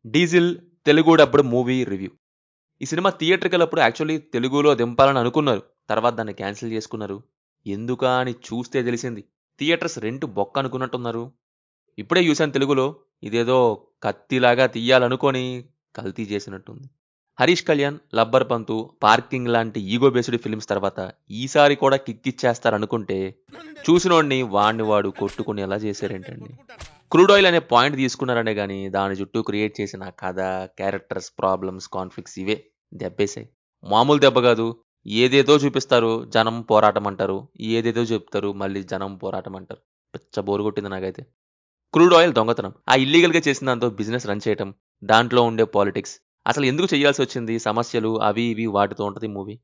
'Diesel' Telugu dubbed movie review. ఈ cinema థియేట్రికలప్పుడు actually తెలుగులో దింపాలని అనుకున్నారు. తర్వాత దాన్ని క్యాన్సిల్ చేసుకున్నారు. ఎందుకా అని చూస్తే తెలిసింది. థియేటర్స్ రెంట్ బొక్క అనుకున్నట్టున్నారు. ఇప్పుడే చూసాను తెలుగులో. ఇదేదో కత్తిలాగా తీయాలనుకోని కల్తీ చేసినట్టుంది. 'హరీష్ కళ్యాణ్', 'లబ్బర్ పంతు', 'పార్కింగ్' లాంటి ఈగో బేస్డ్ ఫిల్మ్స్ తర్వాత ఈసారి కూడా కిక్కిచ్చేస్తారనుకుంటే చూసినోడిని వాడిని వాడు కొట్టుకునేలా చేశారేంటండి. క్రూడ్ ఆయిల్ అనే పాయింట్ తీసుకున్నారనే గాని దాని చుట్టూ క్రియేట్ చేసిన కథ, క్యారెక్టర్స్, ప్రాబ్లమ్స్, కాన్ఫ్లిక్ట్స్ ఇవే దెబ్బేశాయి. మామూలు దెబ్బ కాదు. ఏదేదో చూపిస్తారు, జనం పోరాటం అంటారు. ఏదేదో చెప్తారు, మళ్ళీ జనం పోరాటం అంటారు. పిచ్చ బోరు కొట్టింది నాకైతే. క్రూడ్ ఆయిల్ దొంగతనం. ఆ ఇల్లీగల్‌గా చేసిన దాంతో బిజినెస్ రన్ చేయటం. దాంట్లో ఉండే పాలిటిక్స్. అసలు ఎందుకు చేయాల్సొచ్చింది? సమస్యలు అవి ఇవి వాటితో ఉంటది మూవీ.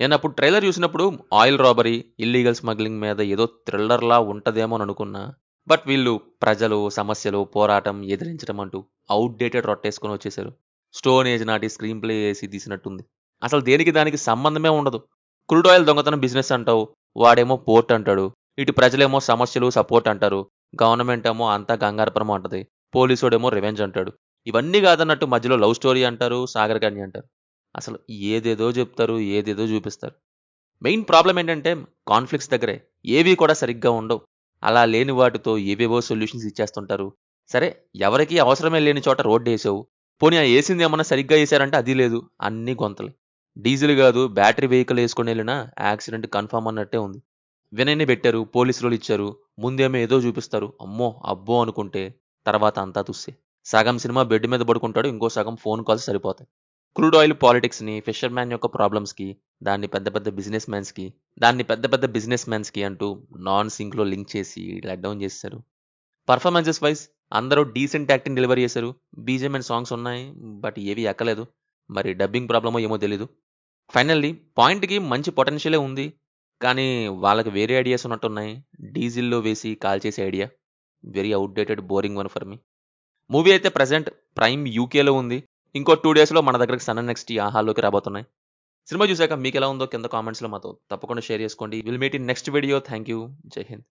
నేనప్పుడు ట్రైలర్ చూసినప్పుడు ఆయిల్ రాబరీ, ఇల్లీగల్ స్మగ్లింగ్ మీద ఏదో థ్రిల్లర్‌లా ఉంటదేమో అని అనుకున్నా. బట్ వీళ్ళు ప్రజలు, సమస్యలు, పోరాటం, ఎదిరించడం అంటూ ఔట్‌డేటెడ్ రొట్టేసుకొని వచ్చేసారు. స్టోన్ ఏజ్ నాటి స్క్రీన్ ప్లే ఏసి తీసినట్టుంది. అసలు దేనికి దానికి సంబంధమే ఉండదు. క్రూడ్ ఆయిల్ దొంగతనం బిజినెస్ అంటావు. వాడేమో పోర్ట్ అంటాడు. ఇటు ప్రజలేమో సమస్యలు, సపోర్ట్ అంటారు. గవర్నమెంట్ ఏమో అంతా గంగారపురం అంటది. పోలీసోడేమో రివెంజ్ అంటాడు. ఇవన్నీ కాదన్నట్టు మధ్యలో లవ్ స్టోరీ అంటారు, సాగరకన్య అంటారు. అసలు ఏదేదో చెప్తారు, ఏదేదో చూపిస్తారు. మెయిన్ ప్రాబ్లమ్ ఏంటంటే కాన్‌ఫ్లిక్ట్స్ దగ్గరే. ఏవి కూడా సరిగ్గా ఉండవు. అలా లేని వాటితో ఏవేవో సొల్యూషన్స్ ఇచ్చేస్తుంటారు. సరే, ఎవరికీ అవసరమే లేని చోట రోడ్డేసావు. పోనీ ఆ ఏసిందేమన్నా సరిగ్గా ఏసారంటే అది లేదు. అన్నీ గొంతలే. డీజిల్ గాదు, బ్యాటరీ వెహికల్ ఏసుకొనెళ్ళినా యాక్సిడెంట్ కన్ఫర్మ్ అన్నట్టే ఉంది. వినయ్‌ని బెట్టారు, పోలీస్ రోల్ ఇచ్చారు. ముందేమో ఏదో చూపిస్తారు. అమ్మో! అబ్బో! అనుకుంటే తర్వాత అంతా తుస్సే. సగం సినిమా బెడ్ మీద పడుకుంటాడు. ఇంకో సగం ఫోన్ కాల్స్ సరిపోతాయి. క్రూడ్ ఆయిల్ పాలిటిక్స్‌ని, ఫిషర్‌మ్యాన్ యొక్క ప్రాబ్లమ్స్‌కి, దాన్ని పెద్ద పెద్ద బిజినెస్ మ్యాన్స్‌కి అంటూ నాన్ సింక్‌లో లింక్ చేసి లెట్ డౌన్ చేసేసారు. పర్ఫార్మెన్సెస్ వైస్ అందరూ డీసెంట్ యాక్టింగ్ డెలివరీ చేశారు. బీజీఎం అండ్ సాంగ్స్ ఉన్నాయి. బట్ ఏవి ఎక్కలేదు. మరి డబ్బింగ్ ప్రాబ్లమో ఏమో తెలీదు. ఫైనల్లీ పాయింట్‌కి మంచి పొటెన్షియలే ఉంది. కానీ వాళ్ళకి వేరే ఐడియాస్ ఉన్నట్టున్నాయి. డీజిల్‌లో వేసి కాల్చేసే idea. Very outdated, boring one for me. Movie అయితే ప్రెజెంట్ ప్రైమ్ యూకేలో ఉంది. ఇంకో 2 డేస్‌లో మన దగ్గరకి సన్ నెక్స్ట్ ఆహాలోకి రాబోతున్నాయి. సినిమా చూసాక మీకెలా ఉందో కింద కామెంట్స్‌లో మాతో తప్పకుండా షేర్ చేసుకోండి. Will meet in next video. Thank you. జై హింద్.